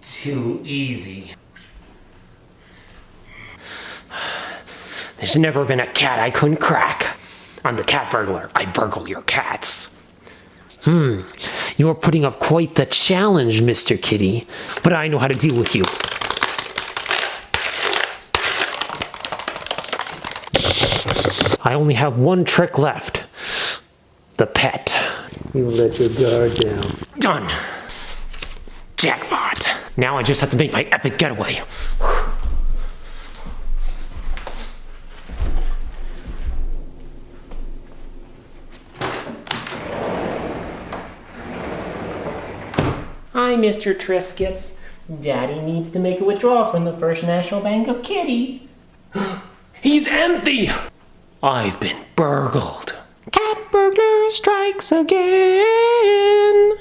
Too easy. There's never been a cat I couldn't crack. I'm the cat burglar. I burgle your cats. You're putting up quite the challenge, Mr. Kitty. But I know how to deal with you. I only have one trick left. The pet. You let your guard down. Done. Jackpot. Now I just have to make my epic getaway. Hi, Mr. Triscuits. Daddy needs to make a withdrawal from the First National Bank of Kitty. He's empty! I've been burgled. Cat burglar strikes again.